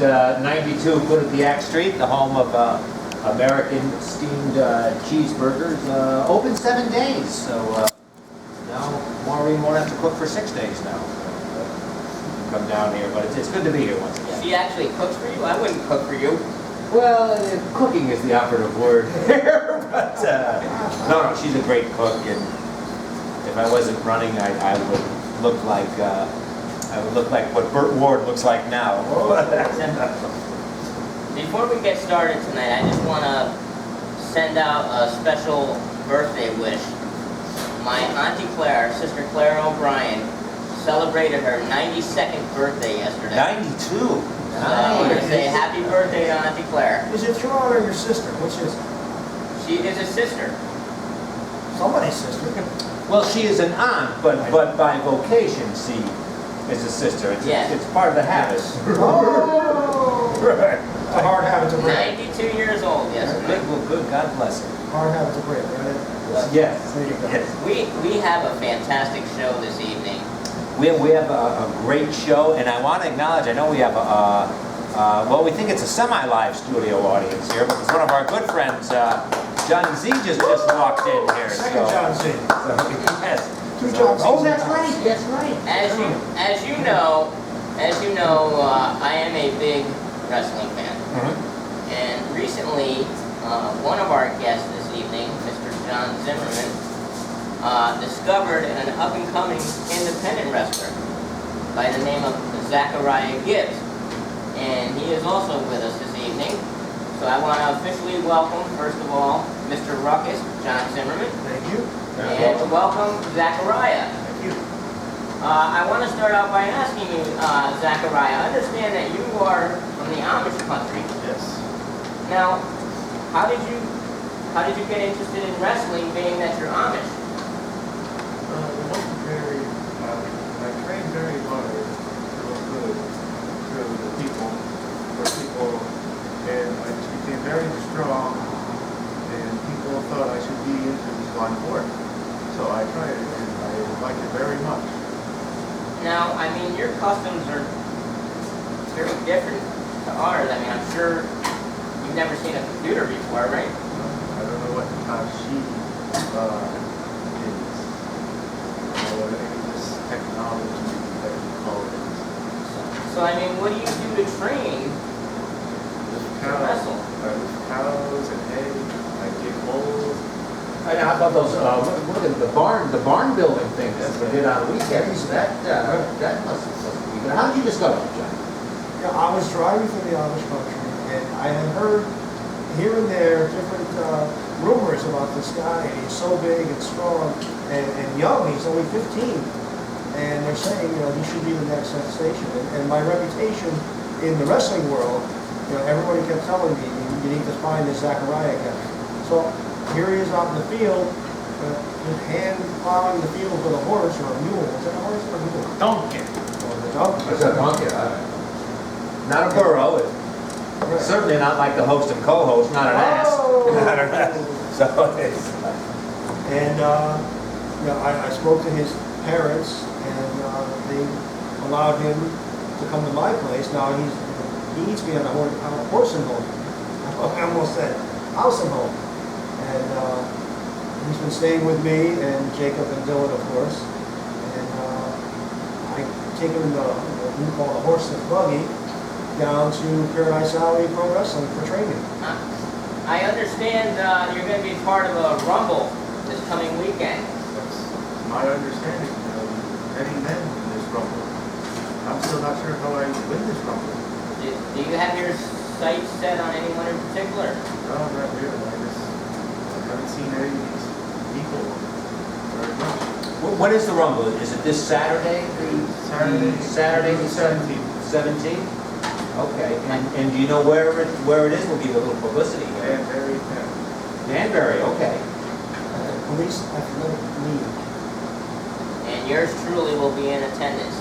at 92 Quinnipiac Street, the home of American steamed cheeseburgers, open 7 days. So now Maureen won't have to cook for 6 days now. Come down here, but it's good to be here once again. She actually cooks for you? I wouldn't cook for you. Well, cooking is the operative word here, but no, she's a great cook, and if I wasn't running, I would look like what Burt Ward looks like now. Before we get started tonight, I just want to send out a special birthday wish. My Auntie Claire, Sister Claire O'Brien, celebrated her 92nd birthday yesterday. 92? So I want to say happy birthday to Auntie Claire. Is it your aunt or your sister? Which is it? She is a sister. Somebody's sister. Well, she is an aunt, but by vocation, she is a sister. It's part of the habit. Oh! Right. It's a hard habit to break. 92 years old yesterday. Good, God bless her. Hard habit to break, right? Yes. There you go. Yes. We have a fantastic show this evening. We have a great show, and I want to acknowledge, I know we have well, we think it's a semi-live studio audience here, but it's one of our good friends, John Z just walked in here. Second John Z. Yes. Two John Z's. Oh, that's right, that's right. As you know, I am a big wrestling fan. And recently, one of our guests this evening, Mr. John Zimmerman, discovered an up-and-coming independent wrestler by the name of Zacharieh Gibbs. And he is also with us this evening. So I want to officially welcome, first of all, Mr. Ruckus, John Zimmerman. Thank you. And to welcome Zachariah. Thank you. I want to start out by asking you, Zachariah, I understand that you are from the Amish country. Yes. Now, how did you get interested in wrestling, being that you're Amish? It wasn't very, I trained very hard to look good to the people, and I just became very strong, and people thought I should be into this line of work. So I tried it, and I liked it very much. Now, I mean, your customs are very different to ours. I mean, I'm sure you've never seen a computer before, right? I don't know what she is. Or any of this technology that you call it. So, I mean, what do you do to train to wrestle? Cows and hay. I get bulls. And how about those, look at the barn building things that we did on weekends. That must be good. How did you discover it, John? Yeah, I was driving through the Amish country, and I had heard here and there different rumors about this guy. And he's so big and strong and young. He's only 15, and they're saying, he should be the next sensation. And my reputation in the wrestling world, everybody kept telling me, you need to find this Zachariah guy. So here he is out in the field, hand plowing the field with a horse or a mule. Is that a horse or a mule? Donkey. Or the donkey. It's a donkey. Not a burro. It's certainly not like the host and co-host. Not an ass. Oh! Not an ass. So it's. And I spoke to his parents, and they allowed him to come to my place. Now he eats me on a horse and home. I almost said house and home. And he's been staying with me and Jacob and Dylan, of course. And I take him in what we call the horse and buggy down to Paradise Alley Pro Wrestling for training. I understand you're going to be part of a Rumble this coming weekend. That's my understanding. Many men in this rumble. I'm still not sure how I win this rumble. Do you have your sights set on anyone in particular? No, not really. I haven't seen any of these people very much. When is the Rumble? Is it this Saturday? Saturday the 17th? Okay. And do you know where it is? We'll give you a little publicity here. Danbury, okay. Police athletic league. And yours truly will be in attendance.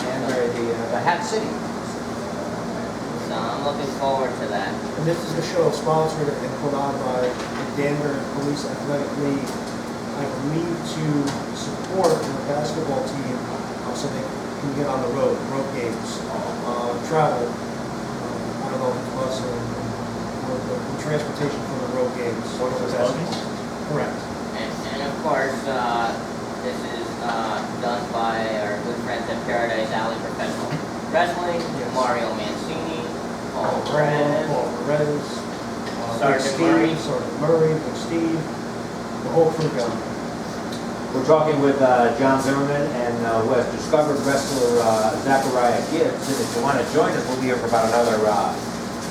Danbury, the Hat City. So I'm looking forward to that. And this is a show sponsored and put on by the Danbury Police Athletic League, I believe, to support the basketball team so they can get on the road games, travel. bus or the transportation for the road games. One of the buggies? Correct. And of course, this is done by our good friends at Paradise Alley Professional Wrestling, Yes. Mario Mancini, Paul Perez, Paul Perez, Sergeant Murray. Sergeant Murray, Big Steve, the whole crew down there. We're talking with John Zimmerman and who has discovered wrestler Zacharieh Gibbs. And if you want to join us, we'll be here for about another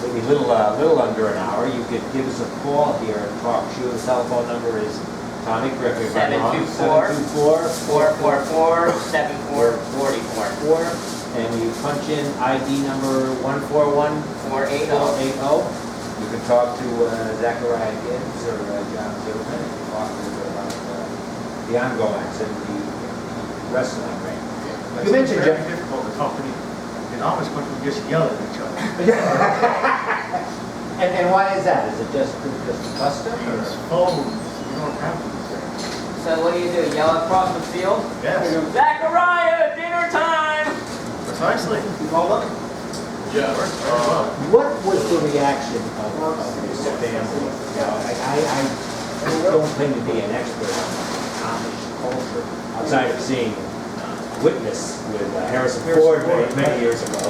maybe little under an hour. You could give us a call here and talk to you. The telephone number is Tommy, correct me if I'm wrong. 724-444-7444. And you punch in ID number 141480. 480. You can talk to Zacharieh Gibbs or John Zimmerman and talk a little bit about the ongoings in the wrestling ring. You mentioned It's very Jeff. difficult to talk to me. In Amish country, we just yell at each other. And why is that? Is it just custom? Or? It's phones, you don't have to say. So what do? Yell across the field? Yes, Zachariah, dinner time! precisely. You called up? Yeah. Works very well. What was the reaction of this family? You know, I don't claim to be an expert on Amish culture outside of seeing Witness with Harrison Ford many years ago.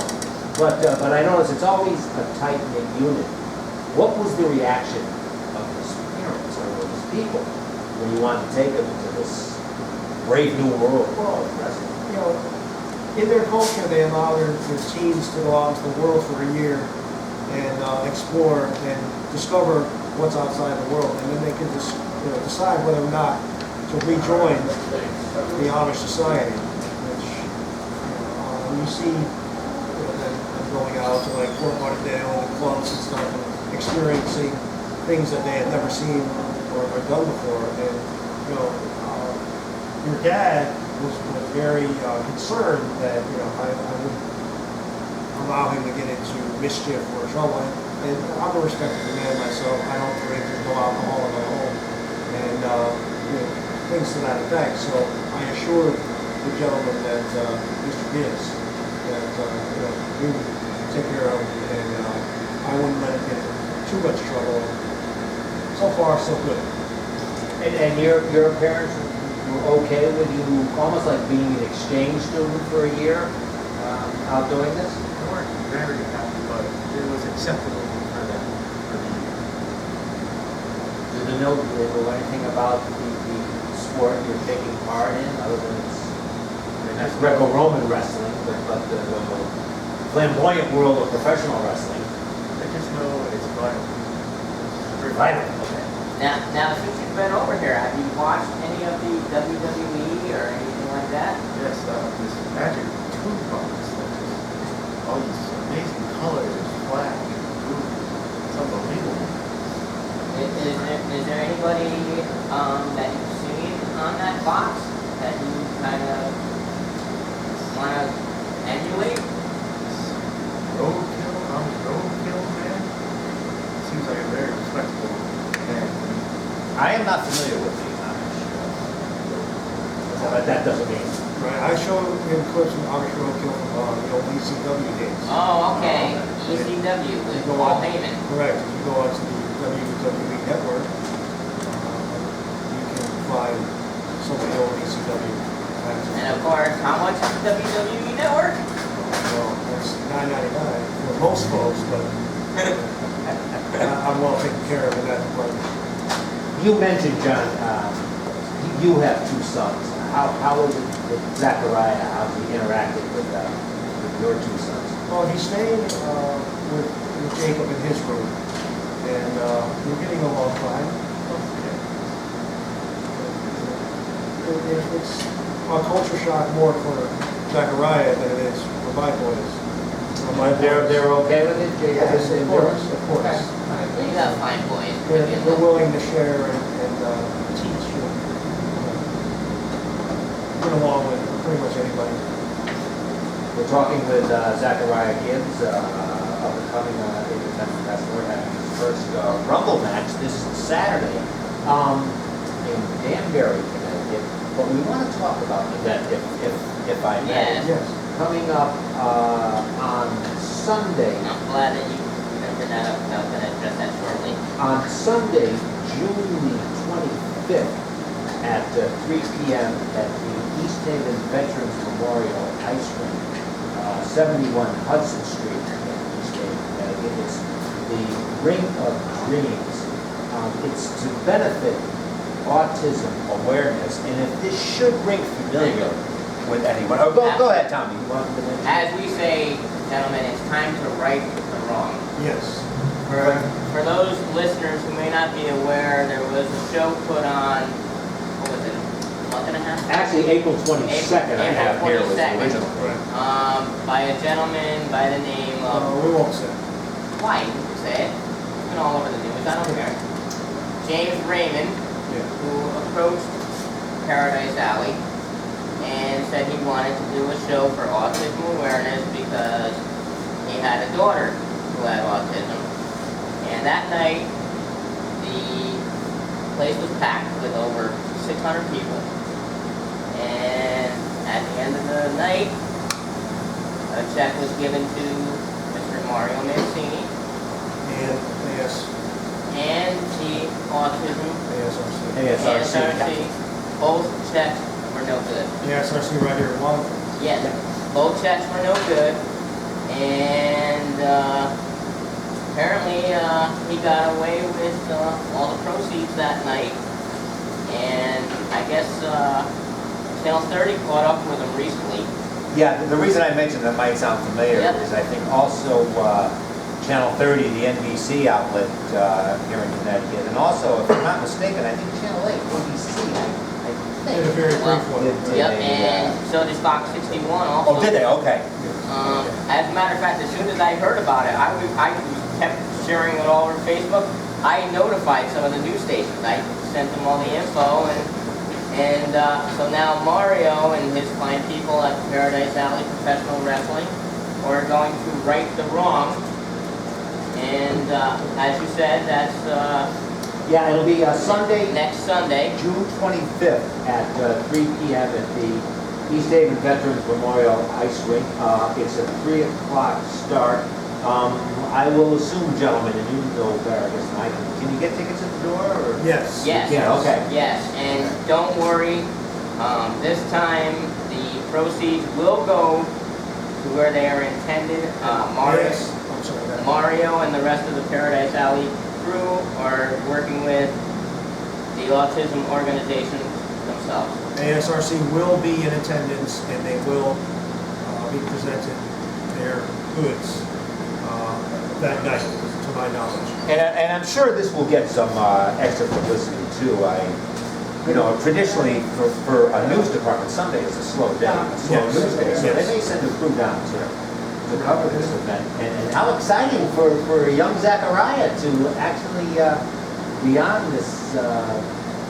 But I notice it's always a tight-knit unit. What was the reaction of his parents or those people when you wanted to take them into this brave new world of wrestling? You know, in their culture, they allow their teens to go out into the world for a year and explore and discover what's outside the world, and then they can decide whether or not to rejoin the Amish society. Which when you see them going out to like Fort Lauderdale and clubs and stuff, and experiencing things that they had never seen or done before, and your dad was very concerned that I would allow him to get into mischief or trouble. And I'm a respectable man myself. I don't drink or go alcohol in my home, and things to that effect. So I assured the gentleman that Mr. Gibbs that we would take care of him, and I wouldn't let him get into too much trouble. So far, so good. And your parents were okay with you almost like being an exchange student for a year out doing this? They weren't very happy, but it was acceptable for them. Do they know anything about the sport you're taking part in, other than it's Greco-Roman wrestling, but the flamboyant world of professional wrestling? They just know it's vital. Vital. Okay. Now, since you've been over here, have you watched any of the WWE or anything like that? Yes, this magic toolbox, all these amazing colors, flash, it's unbelievable. Is there anybody that you've seen on that box that you kind of want to emulate? Roadkill, roadkill, man. Seems like a very respectable man. I am not familiar with the Amish, but that doesn't mean. Right, I showed him clips from Amish Roadkill from the old ECW days. Oh, okay. ECW with Paul Heyman. Correct. If you go onto the WWE network, you can find some of the old ECW matches. And of course, how much is the WWE Network? Well, that's $9.99 for most folks, but I'm well taken care of in that department. You mentioned, John, you have two sons. How is it with Zachariah? How's he interacted with your two sons? Well, he's staying with Jacob in his room, and we're getting along fine. It's a culture shock more for Zachariah than it is for my boys. They're okay with it, Jacob? Yes, of course, of course. You got fine boys. They're willing to share and teach and get along with pretty much anybody. We're talking with Zacharieh Gibbs, up-and-coming independent wrestler, having his first Rumble match this Saturday in Danbury, Connecticut. But we want to talk about that, if I may. Yes. Yes. Coming up on Sunday. I'm glad that you remember that up, I was gonna address that shortly. On Sunday, June the 25th, at 3 p.m. at the East Haven Veterans Memorial Ice Rink, 71 Hudson Street in East Haven, Connecticut. It's the Ring of Dreams. It's to benefit autism awareness, and if this should ring familiar with anyone, oh, go ahead, Tommy. You want to mention? As we say, gentlemen, it's time to right the wrong. Yes. For those listeners who may not be aware, there was a show put on, what was it, a month and a half? Actually, April 22nd, I have here was the 22nd. original. By a gentleman by the name of, We won't say. why, you can say it, it's been all over the news, I don't care. James Raymond, Yeah. who approached Paradise Alley and said he wanted to do a show for autism awareness because he had a daughter who had autism. And that night, the place was packed with over 600 people. And at the end of the night, a check was given to Mr. Mario Mancini And AS, and the autism ASRC. ASRC. Both checks were no good. ASRC right here in Wallingford. Yes, both checks were no good, and apparently he got away with all the proceeds that night. And I guess Channel 30 caught up with him recently. Yeah, the reason I mentioned that might sound familiar Yep. is I think also Channel 30, the NBC outlet here in Connecticut, and also, if I'm not mistaken, I think Channel 8, NBC, I Did a think. very brief one. Did Yep, a, and so did Fox 61 also. Oh, did they? Okay. As a matter of fact, as soon as I heard about it, I kept sharing it all over Facebook. I notified some of the news stations. I sent them all the info, and so now Mario and his fine people at Paradise Alley Professional Wrestling are going to right the wrong. And as you said, that's Yeah, it'll be Sunday, next Sunday. June 25th at 3 p.m. at the East Haven Veterans Memorial Ice Rink. It's a 3 o'clock start. I will assume, gentlemen, and you know better, I guess, than I can you get tickets at the door? Or? Yes. Yes. Yeah, okay. Yes, and don't worry, this time the proceeds will go to where they are intended. Yes. I'm sorry. that- Mario and the rest of the Paradise Alley crew are working with the autism organization themselves. ASRC will be in attendance and they will be presented their goods that night, to my knowledge. And I'm sure this will get some extra publicity too. Traditionally for a news department, Sunday is a slow day, a slow Yes. news day. So Yes. they may send a crew down to cover this event. And how exciting for young Zachariah to actually be on this,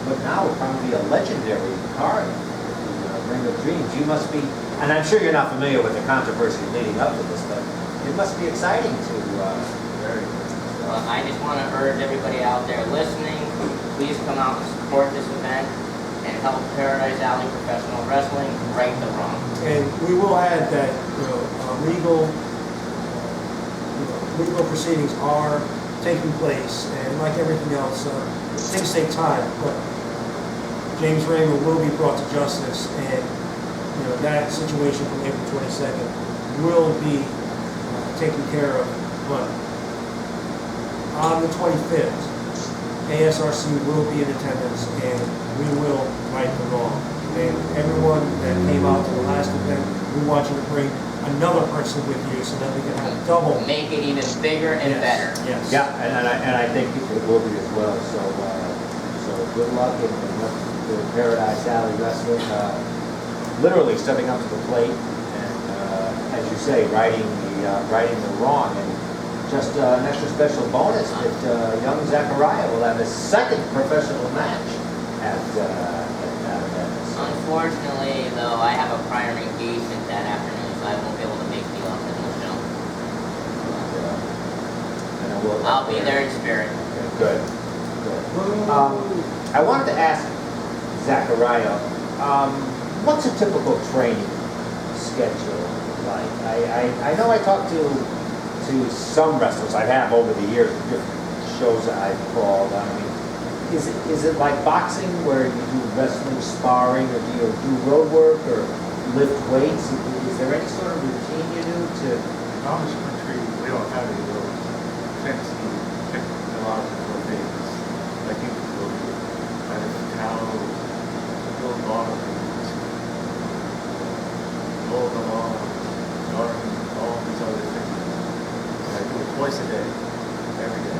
what now would probably be a legendary card, the Ring of Dreams. You must be, and I'm sure you're not familiar with the controversy leading up to this, but it must be exciting to. I just want to urge everybody out there listening, please come out and support this event and help Paradise Alley Professional Wrestling right the wrong. And we will add that, legal proceedings are taking place, and like everything else, things take time, but James Raymond will be brought to justice, and, that situation from April 22nd will be taken care of, but on the 25th, ASRC will be in attendance, and we will right the wrong. And everyone that came out to the last event, we want you to bring another person with you so that we can have double. Make it even bigger and Yes, better. Yes. Yeah, and I think it will be as well. So good luck in the Paradise Alley Wrestling. Literally stepping up to the plate and, as you say, righting the wrong. And just an extra special bonus that young Zachariah will have his second professional match at that event. Unfortunately, though, I have a prior engagement that afternoon, so I won't be able to make the autism show. I'll be there in spirit. Good. I wanted to ask Zachariah, what's a typical training schedule like? I know I talked to to some wrestlers. I have over the years, different shows that I've called. I mean, is it like boxing where you do wrestling sparring, or do you do road work or lift weights? Is there any sort of routine you do to? In Amish country, we don't have any of those fancy technological things like you do. I lift cows, build barns, mow the lawn, garden, all these other things. I do it twice a day, every day,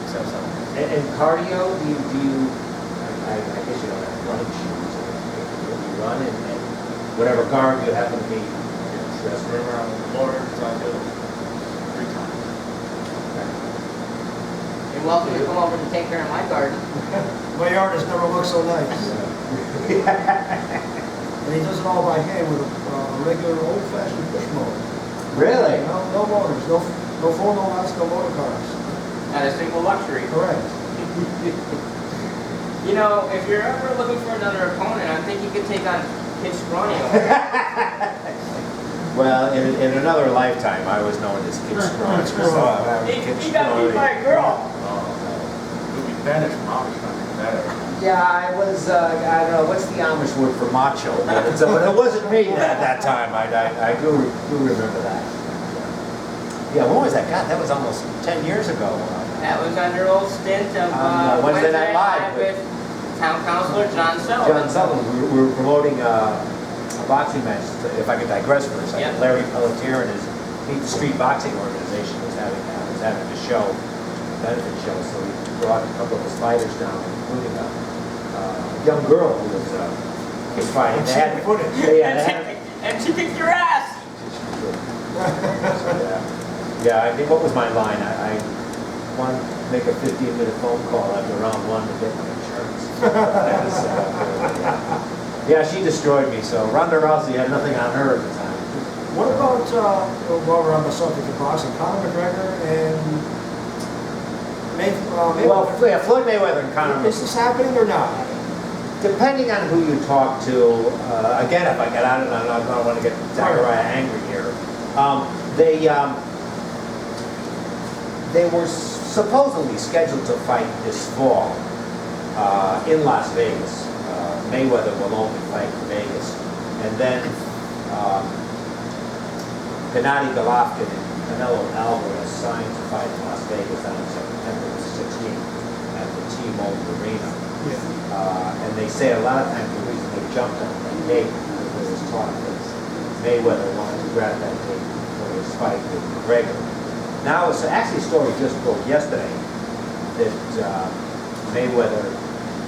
except Sunday. And cardio, do you, I guess you don't have running shoes, or you run and whatever guard you happen to be. Yes, run around the lawns, I do 3 times. You're welcome to come over and take care of my garden. My yard has never looked so nice. And he does it all by hand with a regular old-fashioned push mower. Really? No motors, no 4-wheel, no motor cars. Not a single luxury. Correct. You know, if you're ever looking for another opponent, I think you could take on Kid Scrawny. Well, in another lifetime, I was known as Kid Scrawny. He got beat by a girl. You'll be banished from Amish country, better. Yeah, I was, I don't know, what's the Amish word for macho? But it wasn't me at that time. I do remember that. Yeah, when was that? God, that was almost 10 years ago. That was under old stint of Wednesday Night Live with Town Councilor John Sullivan. John Sullivan, we were promoting a boxing match, if I could digress for a second. Yep. Larry Pelletier and his Meet the Street Boxing organization was having a show, benefit show, so we brought a couple of his fighters down, including a young girl who was fighting. They had, And she kicked your ass. Yeah, I think, what was my line? I wanted to make a 15-minute phone call after round 1 to get my insurance. That was, yeah, she destroyed me, so Ronda Rousey had nothing on her at the time. What about, while we're on the subject of boxing, Conor McGregor and Mayweather? Well, yeah, Floyd Mayweather and Conor Is this happening or not? Depending on who you talk to, again, if I get out of it, I don't want to get Zacharieh angry here. They were supposedly scheduled to fight this fall in Las Vegas. Mayweather will only fight in Vegas. And then Gennady Golovkin and Canelo Alvarez signed to fight in Las Vegas on September the 16th at the T-Mobile Arena. Yeah. And they say a lot of times the reason they jumped on that date because there was talk that Mayweather wanted to grab that date for his fight with McGregor. Now, it's actually a story just broke yesterday that Mayweather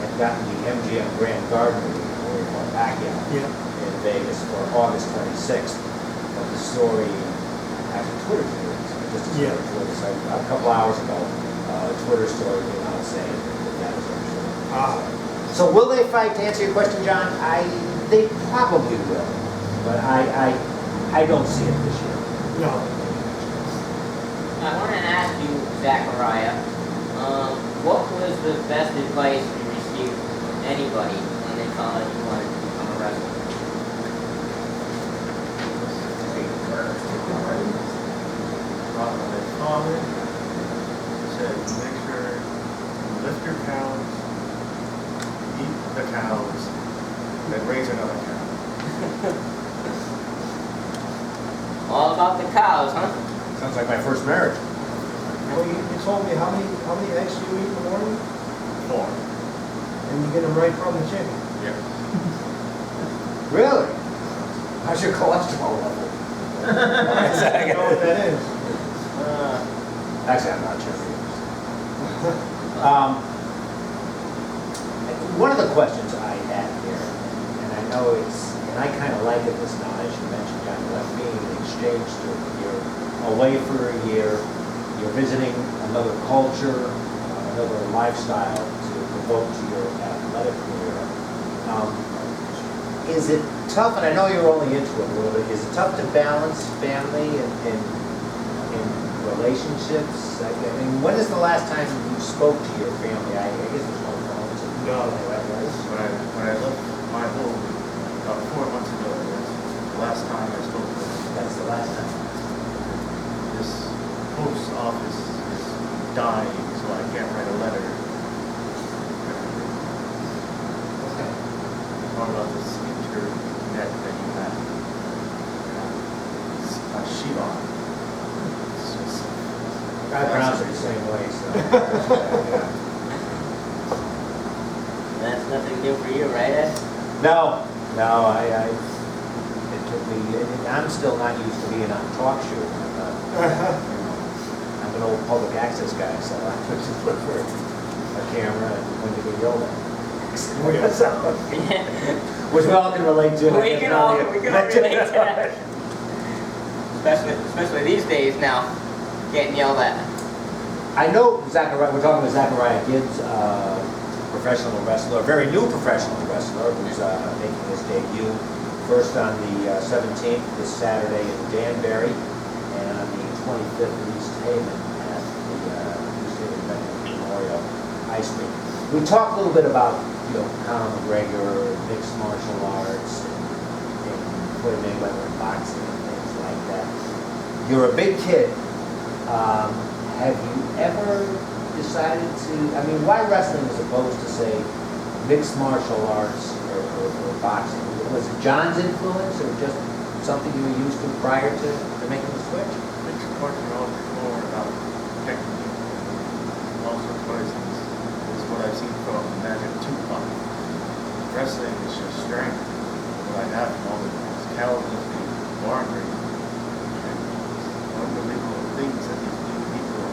had gotten the MGM Grand Garden Arena where he fought Pacquiao in Vegas for August 26th. But the story actually Twitter just Twitter. A couple hours ago, a Twitter story came out saying that was untrue. So will they fight? To answer your question, John, they probably will, but I don't see it this year. No. I want to ask you, Zachariah, what was the best advice you received from anybody when they found out you wanted to become a wrestler? My father said, make sure you lift your cows, eat the cows, then raise another cow. All about the cows, huh? Sounds like my first marriage. Well, you told me how many eggs do you eat in the morning? 4. And you get them right from the chicken. Yeah. Really? How's your cholesterol level? You know what that is? Actually, I'm not sure. One of the questions I had here, and I know and I kind of like it this now, as you mentioned, John, about being an exchange student. You're away for a year, you're visiting another culture, another lifestyle to devote to your athletic career. Is it tough, and I know you're only into it a little bit, is it tough to balance family and relationships? I mean, when is the last time you spoke to your family? I guess there's no phones. No. When I left my home about 4 months ago, that's the last time I spoke to them. That's the last time. This post office is dying, so I can't write a letter. Okay. Talk about this internet that you have. It's a Shilon. It's just. I pronounce it the same way, so. Yeah. That's nothing new for you, right, Ed? No, it took me, I'm still not used to being on talk show. I'm an old public access guy, so I just look for a camera and when to get yelled at. Which we all can relate to. We can all relate to that. Especially these days now, getting yelled at. I know Zacharieh, we're talking about Zacharieh Gibbs, professional wrestler, a very new professional wrestler who's making his debut first on the 17th this Saturday in Danbury and on the 25th in East Haven at the East Haven Veterans Memorial Ice Rink. We talked a little bit about, Conor McGregor, mixed martial arts, and Floyd Mayweather in boxing and things like that. You're a big kid. Have you ever decided to, why wrestling as opposed to, say, mixed martial arts or boxing? Was it John's influence or just something you were used to prior to making the switch? Mixed martial arts is more about technique. Also, poisons is what I've seen from Magic 2 Pop. Wrestling is just strength. What I have from all the powerlifting, bar rate, and unbelievable things that these people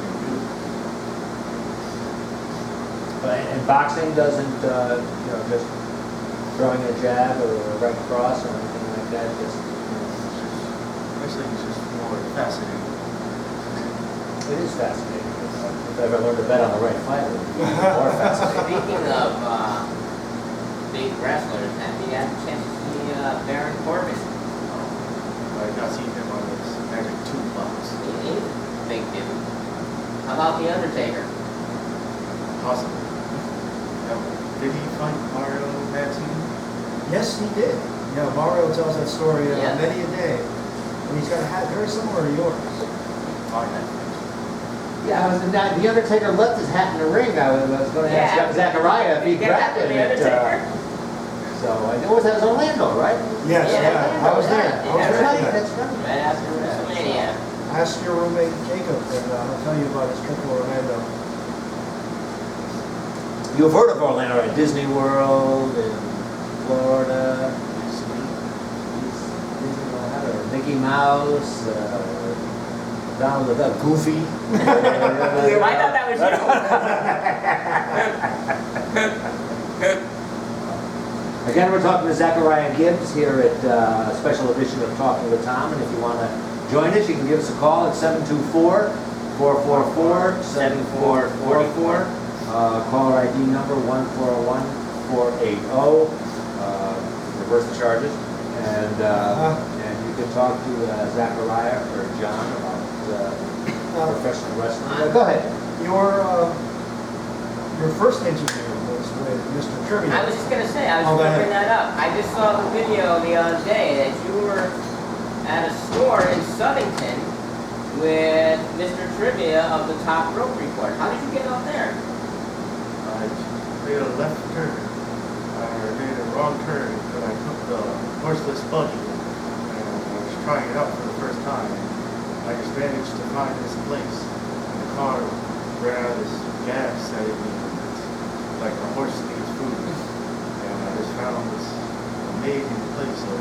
can do. And boxing doesn't, just throwing a jab or a right cross or anything like that, Wrestling is just more fascinating. It is fascinating. If I ever learned to bet on the right fighter, it would be even more fascinating. Speaking of big wrestlers, have you had a chance to see Baron Corbin? I got seen him on this Magic 2 box. He's a big dude. How about The Undertaker? Possibly. Did he fight Mario Mancini? Yes, he did. Mario tells that story Yeah. many a day. And he's got a hat very similar to yours. Fine. Yeah, The Undertaker left his hat in the ring. I was going to ask Yeah. Zacharieh if he Get grabbed after it. The Undertaker. So I know that was Orlando, right? Yes, Yeah, I was there. I was that's there. right. That's right. Right after WrestleMania. Ask your roommate Jacob, and I'll tell you about his trip to Orlando. You've heard of Orlando, right? Disney World in Florida. Disneyland or Mickey Mouse, Donald the Duck, Goofy. I thought that was you. Again, we're talking to Zacharieh Gibbs here at a special edition of Talking with Tom. And if you want to join us, you can give us a call at 724-444-7444. Caller ID number 141-480. Reverse the charges. And you can talk to Zacharieh or John about professional wrestling. Go ahead. Your first interview was with Mr. Trivia. I was just going to say, I was going to bring that up. I just saw the video the other day that you were at a store in Southington with Mr. Trivia of the Top Rope Report. How did you get out there? I made a left turn. I made a wrong turn, but I took the horseless buggy, and I was trying it out for the first time. I just managed to find this place, and the car ran out of this gas that it needed, like a horse needs food. And I just found this amazing place of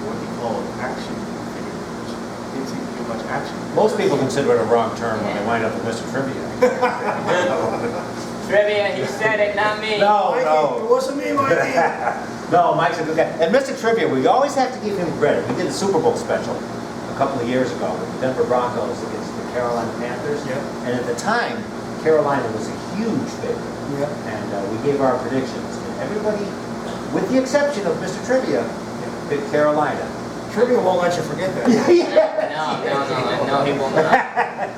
what you call action figures, which didn't seem to do much action. Most people consider it a wrong turn when they wind up with Mr. Trivia. Trivia, he said it, not me. No. It wasn't me, Mikey. No, Mike's a good guy. And Mr. Trivia, we always have to give him credit. We did the Super Bowl special a couple of years ago with the Denver Broncos against the Carolina Panthers. Yeah. And at the time, Carolina was a huge favorite. Yeah. And we gave our predictions. And everybody, with the exception of Mr. Trivia, picked Carolina. Trivia won't let you forget that. No, he will not.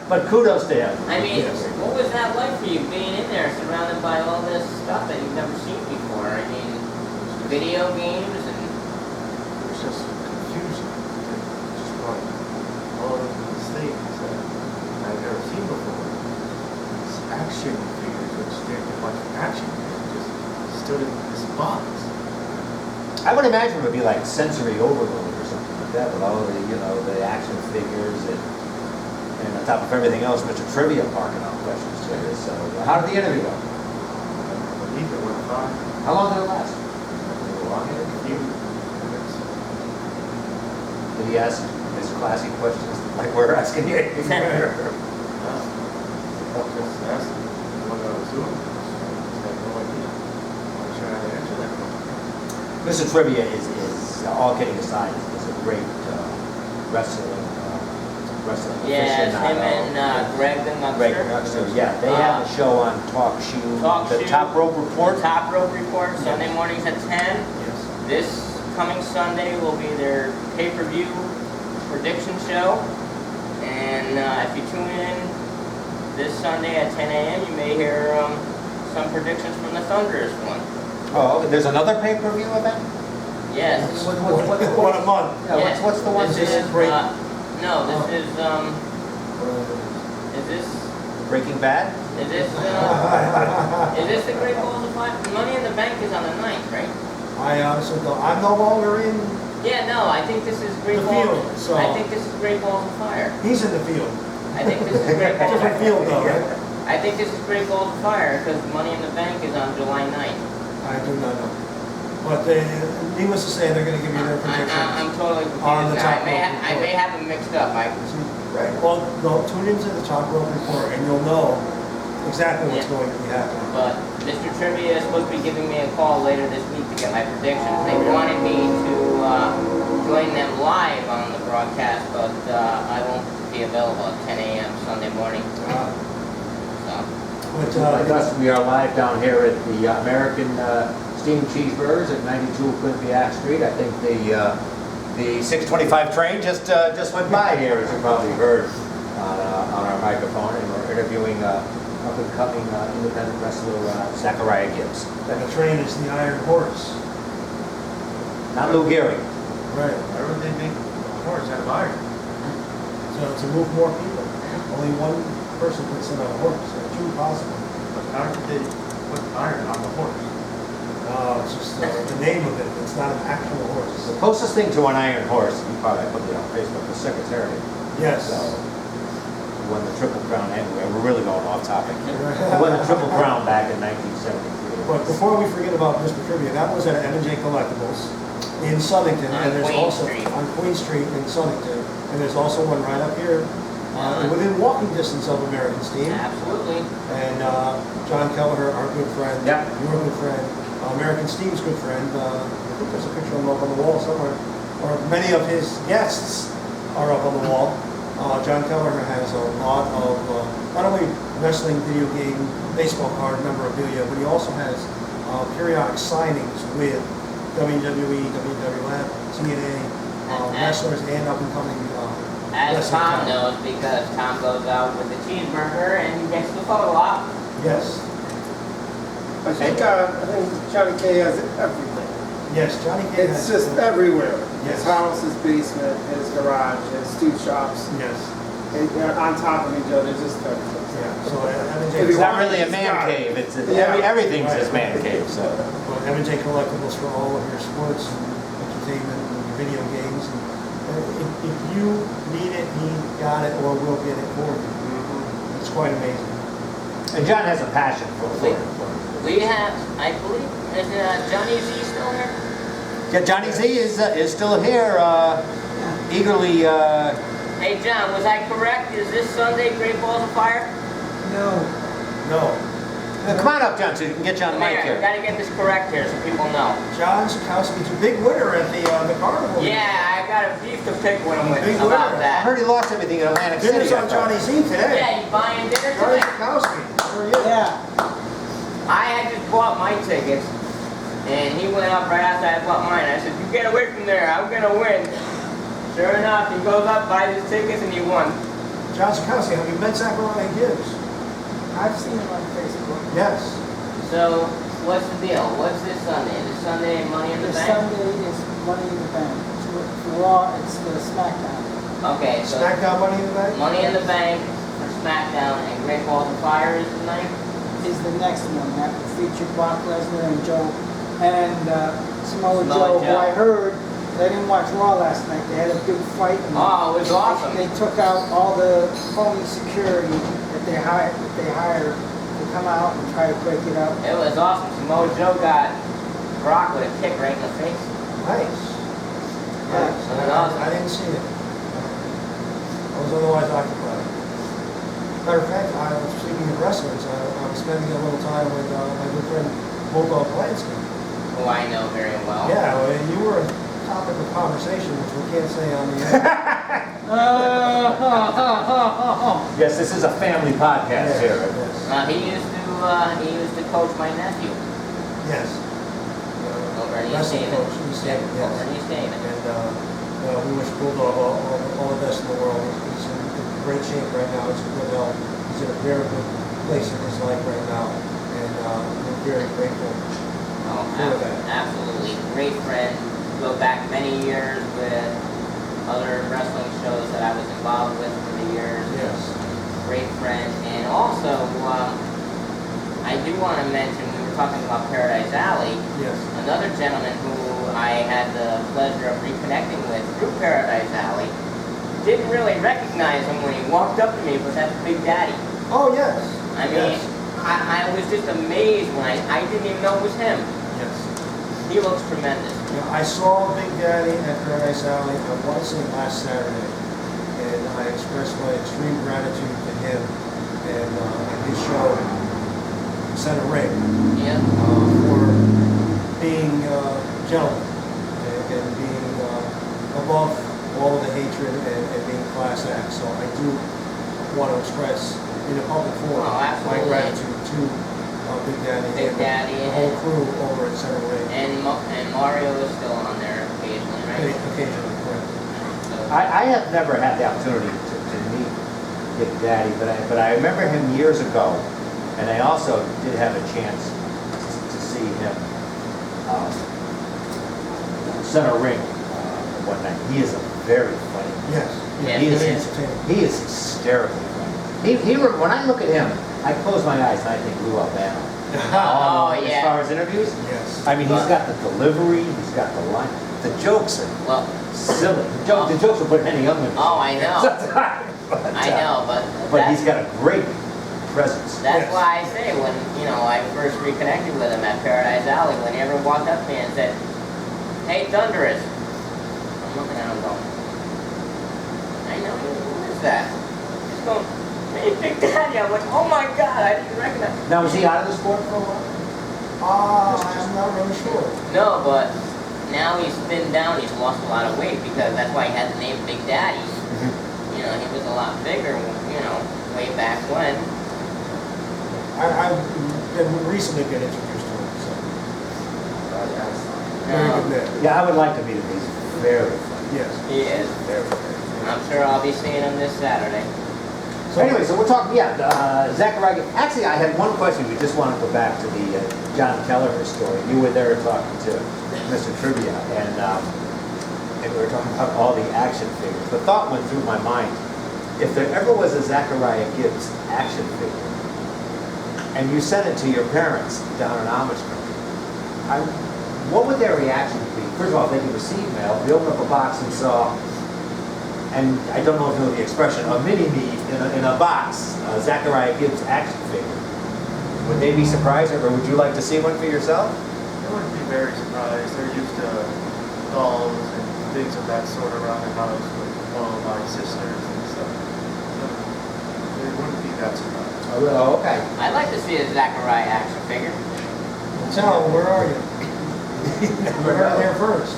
But kudos to him. I mean, what was that like for you, being in there, surrounded by all this stuff that you've never seen before? I mean, video games and... It was just confusion. Just like all of these things. stood in this box. I would imagine it would be like sensory overload or something like that, with all the, the action figures and on top of everything else, Mr. Trivia parking out questions to you. So, how did the interview go? I believe it went fine. How long did it last? A long interview? Few minutes. Did he ask his classy questions like we're asking you? Just asked him what I was doing. I had no idea. I'm trying to answer that question. Mr. Trivia is all kidding aside, is a great wrestling Yeah, it's him aficionado. and Greg the Nuxter. Greg Nuxter, yeah. They have a show on Talk Shoe, Talk the Shoe. Top Rope Report. The Top Rope Report, Sunday mornings at 10. Yes. This coming Sunday will be their pay-per-view prediction show. And if you tune in this Sunday at 10 a.m., you may hear some predictions from the Thunderous one. Oh, okay. There's another pay-per-view event? Yes. What a month. Yeah, Yes. what's the one? This is break? no, this is this Breaking Bad? is this the Great Balls of Fire? Money in the Bank is on the 9th, right? I honestly don't, I'm no longer in, Yeah, no, I think this is Great The Balls. field, so- I think this is Great Balls of Fire. he's in the field. I think this is Great Balls. Different field though, right? I think this is Great Balls of Fire because Money in the Bank is on July 9th. I do not know. But they, needless to say, they're gonna give you their I'm predictions. totally On the confused. Top Rope I may have them mixed up. Right, well, no, tune into the Top Rope Report and you'll know exactly what's Yeah. going to be happening. But Mr. Trivia is supposed to be giving me a call later this week to get my predictions. They wanted me to join them live on the broadcast, but I won't be available at 10 a.m. Sunday morning. So, But, Like us, we are live down here at the American Steamed Cheeseburgers at 92 Quinnipiac Street. I think the 625 train just went by here, as you probably heard on our microphone, and we're interviewing up-and-coming independent wrestler Zacharieh Gibbs. and the train is the Iron Horse. Not Lou Gehrig. Right, Why would they make a horse out of iron? so to move more people. Only one person can sit on a horse, so two possible. But how did they put iron on the horse? It's just the name of it, it's not an actual The horse. closest thing to an iron horse, you probably put it on Facebook, the Secretariat. Yes. So, who won the Triple Crown anyway. We're really going off topic here. Who won the Triple Crown back in 1973. But before we forget about Mr. Trivia, that was at M&J Collectibles in Southington, On and there's Queen also Street. on Queen Street in Southington, and there's also one right up here, within walking distance of American Steam. absolutely. And John Kelleher, our good friend, Yep. your good friend, American Steam's good friend. I think there's a picture of him up on the wall somewhere, or many of his guests are up on the wall. John Kelleher has a lot of not only wrestling, video game, baseball card memorabilia, but he also has periodic signings with WWE, WWF, TNA, wrestlers, and up-and-coming As wrestling Tom talent. knows, because Tom goes out with the cheeseburger and he gets the photo op. Yes, I think Johnny K has everything. yes, Johnny K It's has. just everywhere. Yes. His house, his basement, his garage, his two shops, Yes, and they're on top of each other, just everything. yeah, so If It's you not want, really a he's man got it. cave. It's Yeah. everything's his man cave. So. M&J Collectibles for all of your sports and entertainment and video games. And if you need it, he got it or will get it for you. It's quite amazing. And John has a passion for it. We have, I believe, is Johnny Z still here? Yeah, Johnny Z is still here, eagerly. Hey John, was I correct? Is this Sunday Great Balls of Fire? No. Come on up, John, so you can get you on the Come mic here, here. gotta get this correct here so people know. John Zacharieh's a big winner at the carnival. Yeah, I got a beef to pick with him with Big about winner. I that. heard he lost everything in Atlantic City. Dinner's on I thought. Johnny Z today. Yeah, you buying dinner Johnny tonight? Zacharieh, where are you? Yeah. I had just bought my tickets, and he went up right after I bought mine. I said, "You get away from there, I'm gonna win." Sure enough, he goes up, buys his tickets, and he won. John Zacharieh, have you met Zachariah Gibbs? I've seen him on Facebook. Yes. So, what's the deal? What's this Sunday? This Sunday Money in the This Bank? Sunday is Money in the Bank. For Raw, it's the SmackDown. Okay, so SmackDown Money in the Bank? Money in the Bank for SmackDown, and Great Balls of Fire is the night? is the next one that will feature Brock Lesnar and Joe and Samoa Samoa Joe, who Joe. I heard. I didn't watch Raw last night. They had a big fight. And Oh, it was awesome. They took out all the phony security that they hired to come out and try to break it up. It was awesome. Samoa Joe got Brock with a kick right in the face. Nice. Yeah. Nice. I didn't see it. I was otherwise occupied. Matter of fact, I was speaking of wrestlers. I was spending a little time with my good friend Bulldog Lansky. Who I know very well. Yeah, well, you were a topic of conversation, which we can't say on the air. Yes, this is a family podcast here. Yes. He used to coach my nephew Yes. over in East Wrestling Haven. coach, East Haven, yes. Over in East Haven. And we wish Bulldog all the best in the world. He's in great shape right now. He's in good health. He's in a very good place in his life right now. And we're very grateful Oh, for that. absolutely. Great friend. Go back many years with other wrestling shows that I was involved with for the years. Yes. Great friend. And also, I do want to mention, we were talking about Paradise Alley. Yes. Another gentleman who I had the pleasure of reconnecting with through Paradise Alley didn't really recognize him when he walked up to me, but that's Big Daddy. Oh, yes. I mean, Yes. I was just amazed when I didn't even know it was him. Yes. He looks tremendous. Yeah, I saw Big Daddy at Paradise Alley, I want to say last Saturday, and I expressed my extreme gratitude to him and his show, Center Ring, Yeah. for being gentlemen and being above all of the hatred and being class act. So I do want to express in a public forum Oh, my absolutely. gratitude to Big Daddy Big and Daddy the whole crew over at Center Ring. And Mario is still on there occasionally, right? Occasionally, correct. So, I have never had the opportunity to meet Big Daddy, but I remember him years ago, and I also did have a chance to see him Center Ring one night. He is a very funny. Yes. Yeah, he is. he is. He is hysterically funny. When I look at him, I close my eyes and I think Lou Albano. Oh, As yeah. far as interviews, Yes. I mean, he's got the delivery, he's got the line. The jokes are well, silly. The jokes will put any young man. oh, I know. But, I know, but But he's got a great presence. that's Yes. why I say when, I first reconnected with him at Paradise Alley, when he ever walked up to me and said, "Hey, Thunderous," I'm looking at him going, "I know you, who is that?" He's going, "Hey, Big Daddy." I'm like, "Oh my God, I didn't recognize." Now, was he out of the sport for a while? I'm not really sure. No, but now he's thinned down, he's lost a lot of weight because that's why he had the name Big Daddy. He was a lot bigger, way back when. I've recently been introduced to him, so. Very good man. Yeah, I would like to meet him. He's very funny. Yes. He is. Very, very. I'm sure I'll be seeing him this Saturday. So anyway, so we're talking, Zacharieh. Actually, I had one question. We just want to go back to the John Kelleher story. You were there talking to Mr. Trivia, and we were talking about all the action figures. The thought went through my mind, if there ever was a Zacharieh Gibbs action figure, and you sent it to your parents down in Amish country, what would their reaction be? First of all, if they could receive mail, they open up a box and saw, and I don't know if you know the expression, a mini-me in a box, a Zacharieh Gibbs action figure. Would they be surprised, or would you like to see one for yourself? I wouldn't be very surprised. They're used to dolls and things of that sort around the house with all of my sisters and stuff. So they wouldn't be that surprised. Oh, okay. I'd like to see a Zacharieh action figure. Tell, where are you? We're not there first.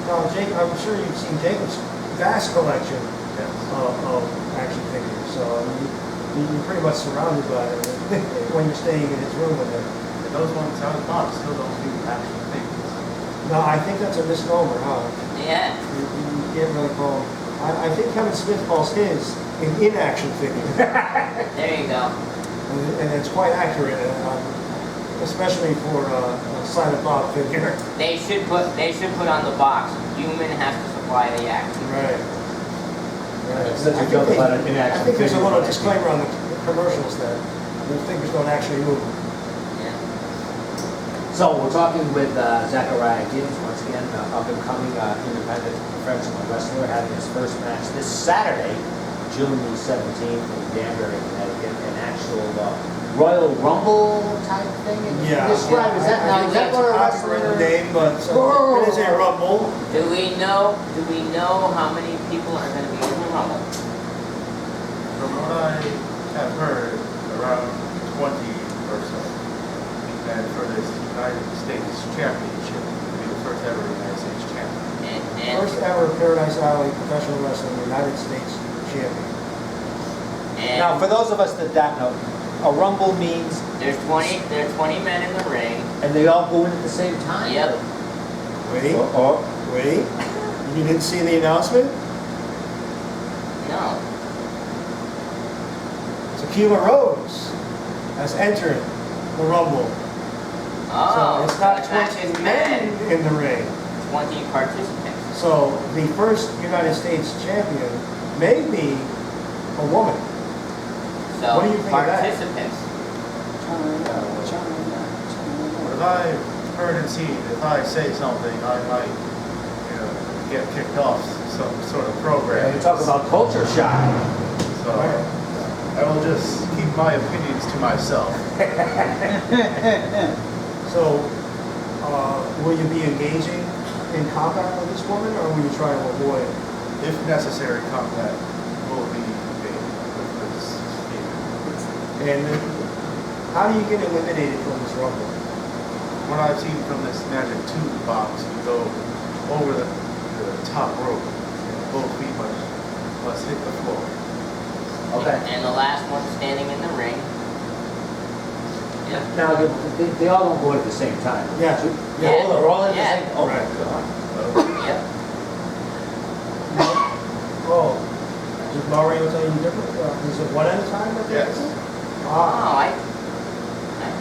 No, Jake, I'm sure you've seen Jacob's vast collection Yes. of action figures, so you're pretty much surrounded by it when you're staying in his room with him. And those ones out of the box still don't do action figures. No, I think that's a misnomer, huh? Yeah. You can't really call him. I think Kevin Smith calls his an in-action figure, There you go. and it's quite accurate, especially for a Silent Bob figure. They should put on the box. Human has to supply the action. Right. Right. Such a joke about an in-action I think there's a figure. little disclaimer on the commercials there. the fingers don't actually move. Yeah. So we're talking with Zacharieh Gibbs, once again, up-and-coming independent professional wrestler, having his first match this Saturday, June the 17th in Danbury, Connecticut, an actual Royal Rumble type thing? Yeah. Describe, is that, now, is that what a Operating wrestler? name, but it is a rumble. Do we know how many people are gonna be in the Rumble? From what I have heard, around 20 or so. And for this United States Championship, it'll be the first ever United States champion. And First ever Paradise Alley Professional Wrestling United States Champion. Now, for those of us that don't know, a Rumble means, there's 20 men in the ring. and they all go in at the same time? Yep. Wait, Or, wait. You didn't see the announcement? No. Tequila Rose has entered the Rumble. Oh, So it's not the match 20 is men in the ring. 20 participants. So the first United States champion may be a woman. So What do you think of that? participants. What I've heard and seen, if I say something, I might, get kicked off some sort of program. you talk about culture shock. So I will just keep my opinions to myself. So, will you be engaging in combat with this woman, or will you try to avoid it? If necessary, combat will be made with this female. And how do you get eliminated from this Rumble? What I've seen from this magic tube box, you go over the top rope, and both feet must hit the floor. Okay. And the last one standing in the ring. Yep. Now, they all don't go in at the same time. Yeah. Yeah, they're all in the Yeah. same, oh my Right. God. Yep. Oh, did Mario tell you different? Is it one at a time? Or Yes. Oh, Ah. I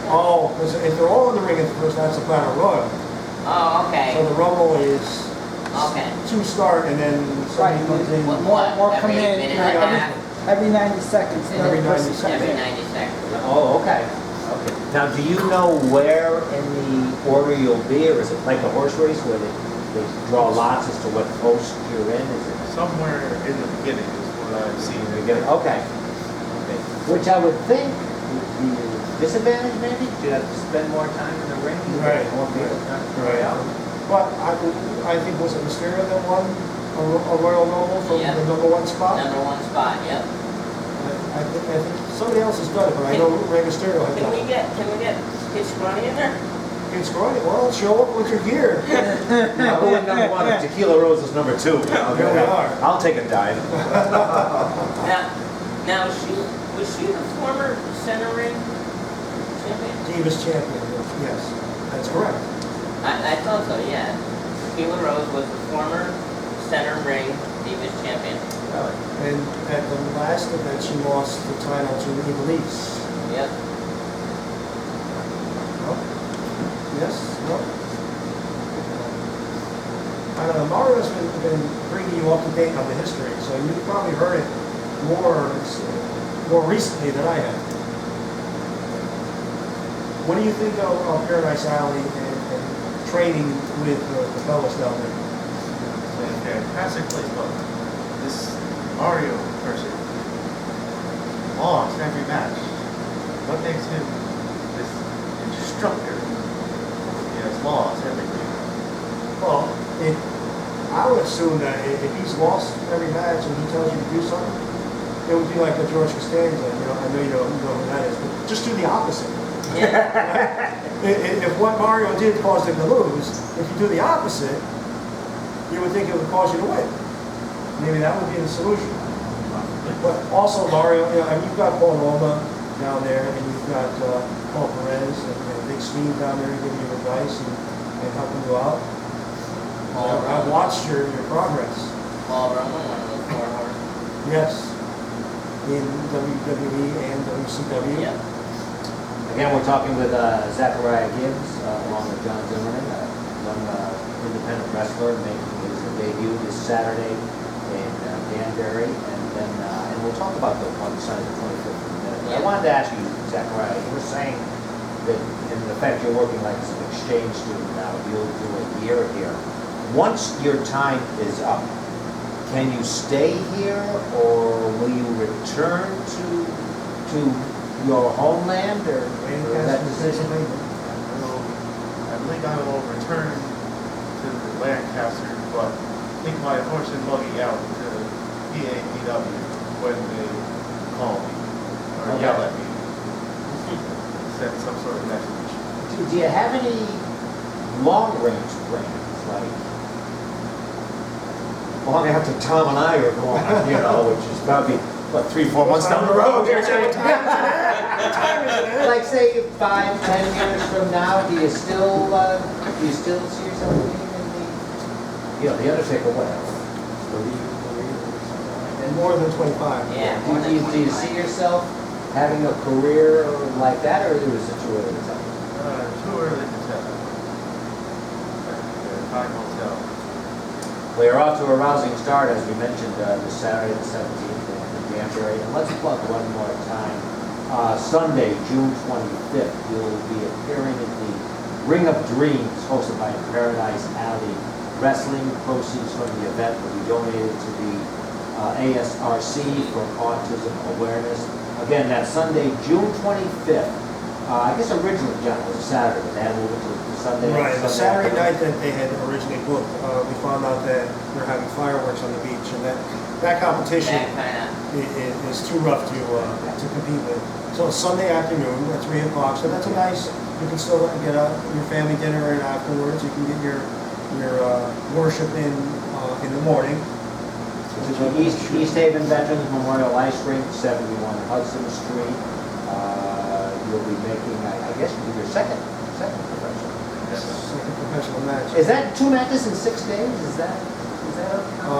Oh, because if they're all in the ring at first, that's a battle royal. Oh, So okay. the Rumble is Okay. two start, and then somebody Right. comes in. What, More every come in, minute and a half? every 90 seconds. Every another 90 person seconds. Every comes in. 90 seconds. Oh, okay. Okay. Now, do you know where in the order you'll be, or is it like a horse race where they draw lots as to what post you're in? Is it? Somewhere in the beginning is what I've seen. Okay. Okay. Which I would think would be a disadvantage, maybe? You have to spend more time in the ring. You Right. get more people trying to try out. But I think, was it Mysterio that won a Royal Rumble from Yeah. the number one spot? Number one spot, yep. I think somebody else has done it, but I know Rey Mysterio has Can done we it. get Kid Scrawny in there? It's great. Well, show up with your gear. Now, who went number one? Tequila Rose is number two. Here we are. I'll take a dive. Now was she the former center ring champion? Divas champion, yes, that's correct. I thought so, yeah. Tequila Rose was the former center ring Divas champion. And at the last event, she lost the title to Ivelisse. Yep. No? Yes? No? I don't know, Mario's been bringing you up to date on the history, so you've probably heard it more recently than I have. What do you think of Paradise Alley and training with the fellows down there? It's a fantastic place, but this Mario person lost every match. What makes him this instructor? He has lost everything. Well, I would assume that if he's lost every match and he tells you to do something, it would be like a George Costanza. I know you don't know who that is, but just do the opposite. Yeah. If what Mario did caused him to lose, if you do the opposite, you would think it would cause you to win. Maybe that would be the solution. But also, Mario, I mean, you've got Paul Roma down there, and you've got Paul Perez and Big Steve down there giving you advice and helping you out. I've watched your progress. Paul Roman, one of the former. Yes. In WWE and WCW. Yep. Again, we're talking with Zacharieh Gibbs, along with John Zimmerman, young independent wrestler making his debut this Saturday in Danbury, and we'll talk about the other side of the 25th in a minute. I wanted to ask you, Zachariah, you were saying that in effect you're working like as an exchange student now, you'll do a year here. Once your time is up, can you stay here or will you return to your homeland or is that decision? I believe I will return to Lancaster, but take my horse and buggy out to PAPW when they call me or yell at me. Send some sort of message. Do you have any long-range plans, like long after Tom and I are gone, you know, which is probably, what, 3-4 months down the road? Like say 5-10 years from now, do you still see yourself being in the, you know, the Undertaker, what else? And more than 25. Yeah, more than Do you 25. see yourself having a career like that, or is it too early to tell? Too early to tell. Time will tell. We are off to a rousing start, as we mentioned, this Saturday the 17th in the Danbury. And let's plug one more time. Sunday, June 25th, you'll be appearing at the Ring of Dreams, hosted by Paradise Alley Wrestling. Proceeds from the event will be donated to the ASRC for autism awareness. Again, that's Sunday, June 25th. I guess originally, John, it was a Saturday, but they had to move it to Sunday. Right, the Saturday afternoon. night that they had originally booked, we found out that they're having fireworks on the beach, and that competition That kinda, is too rough to compete with. So it's Sunday afternoon at 3 o'clock, so that's a nice, you can still get your family dinner in afterwards, you can get your worship in the morning. East Haven Veterans Memorial Ice Rink, 71 Hudson Street. You'll be making, I guess, your second professional. Second professional match. Is that 2 matches in 6 days? Is that?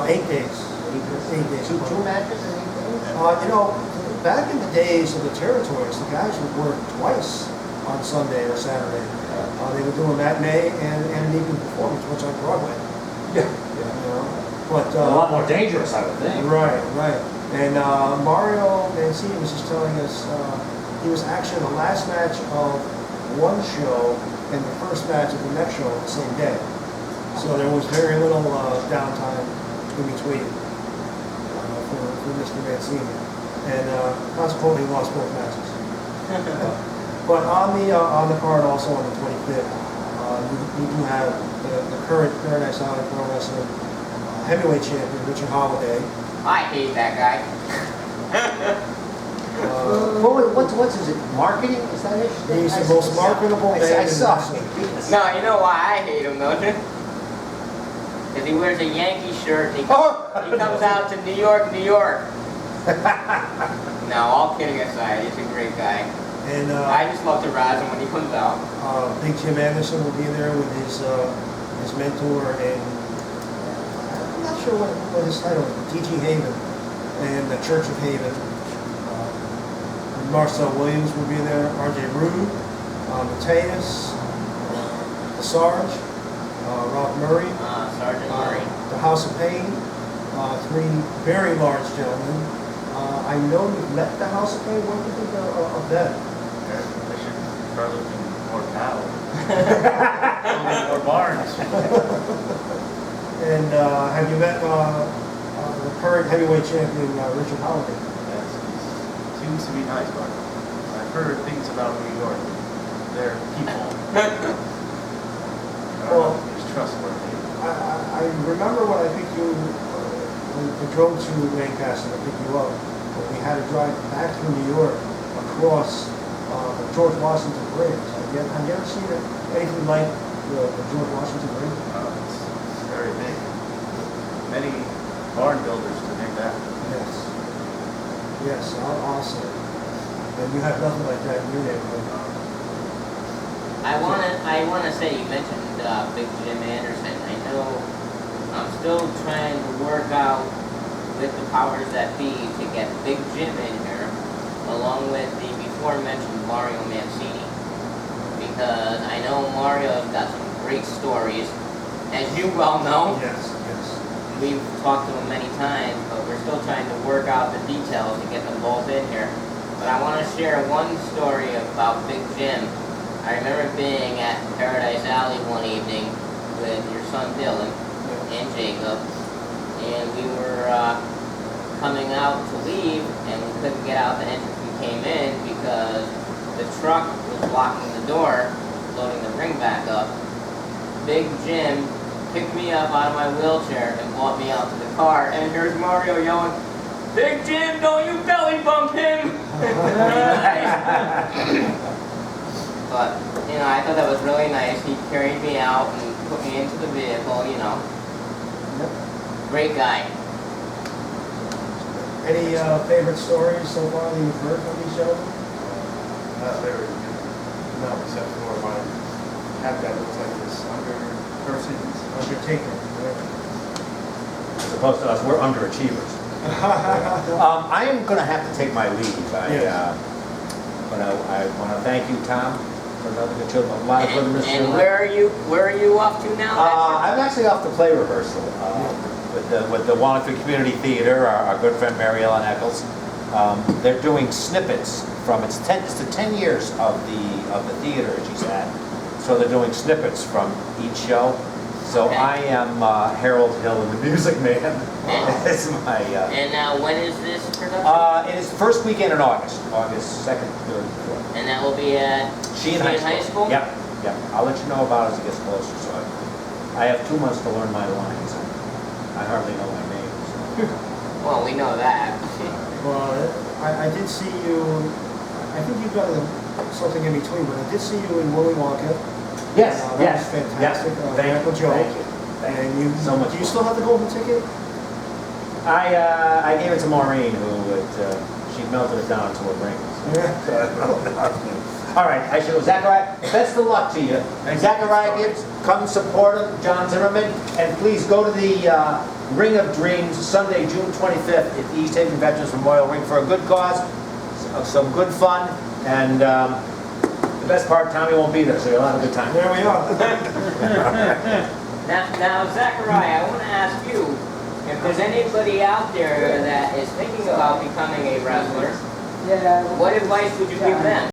8 days. 8 days. Two matches in 8 days? You know, back in the days of the territories, the guys would work twice on Sunday or Saturday. They would do a matinee and an evening performance, which on Broadway. Yeah. You know, but A lot more dangerous, I would think. right. And Mario Mancini was just telling us he was actually the last match of one show and the first match of the next show on the same day. So there was very little downtime in between for Mr. Mancini, and consequently he lost both matches. But on the card also on the 25th, you do have the current Paradise Alley Pro Wrestling heavyweight champion Richard Holiday. I hate that guy. What's is it? Marketing? Is that it? He's the most marketable man I in saw. wrestling. No, you know why I hate him, don't you? Because he wears a Yankee shirt and he comes out to New York, New York. No, all kidding aside, he's a great guy. And I just love to razz him when he comes out. Big Jim Anderson will be there with his mentor, and I'm not sure what his title is, T.G. Haven and the Church of Haven. Marcel Williams will be there, R.J. Rude, Mateus, Sarge, Ralph Murray, Sergeant Murray. the House of Pain, 3 very large gentlemen. I know you've met the House of Pain. What do you think of them? They should start looking more cows. Building more barns. And have you met the current heavyweight champion, Richard Holiday? Yes, he seems to be nice, but I've heard things about New York. They're people. I don't know if he's trustworthy. I remember when I picked you, when we drove to Lancaster to pick you up, when we had to drive back through New York across the George Washington Bridge. Have you ever seen anything like the George Washington Bridge? It's very big. Many barn builders to make that. Yes, awesome. And you have nothing like that in your neighborhood. I wanna say you mentioned Big Jim Anderson. I know I'm still trying to work out with the powers that be to get Big Jim in here, along with the before mentioned Mario Mancini, because I know Mario's got some great stories, as you well know. Yes. We've talked to him many times, but we're still trying to work out the details to get them both in here. but I want to share one story about Big Jim. I remember being at Paradise Alley one evening with your son Dylan and Jacob, and we were coming out to leave, and we couldn't get out the entrance we came in because the truck was blocking the door, loading the ring back up. Big Jim picked me up out of my wheelchair and brought me out to the car, and here's Mario yelling, "Big Jim, don't you belly bump him!" But, you know, I thought that was really nice. He carried me out and put me into the vehicle, you know. Great guy. Any favorite stories so far that you've heard from these gentlemen? Not very good. No, except for my hat that looks like this Undertaker. As opposed to us, we're underachievers. I am going to have to take my leave. I want to thank you, Tom, for another good show. A lot of good listeners. And where are you off to now? I'm actually off to play rehearsal with the Wallingford Community Theater. Our good friend Mary Ellen Eccles. They're doing snippets from it's the 10 years of the theater she's had. So they're doing snippets from each show. So Okay. I am Harold Hill and the Music Man. It's my. And now, when is this production? It is the first weekend in August 2nd, 3rd, 4th. And that will be at Sheehan High School. Yep. I'll let you know about it as it gets closer. So I have 2 months to learn my lines. I hardly know my name. So. Well, we know that. Well, I did see you, I think you've got something in between, but I did see you in Willy Wonka. Yes, That yes. was fantastic. Yep. Thank Uncle you. Joe. Thank you. And you, So much do you fun. still have the golden ticket? I gave it to Maureen, she melted it down to a ring. All right, I should go. Zachariah, best of luck to you. Zacharieh Gibbs, come support him, John Zimmerman, and please go to the Ring of Dreams, Sunday, June 25th at the East Haven Veterans Memorial Ring for a good cause, some good fun, and the best part, Tommy won't be there, so you'll have a good time. There we are. Now, Zachariah, I want to ask you, if there's anybody out there that is thinking about becoming a wrestler, Yeah. what advice would you give them?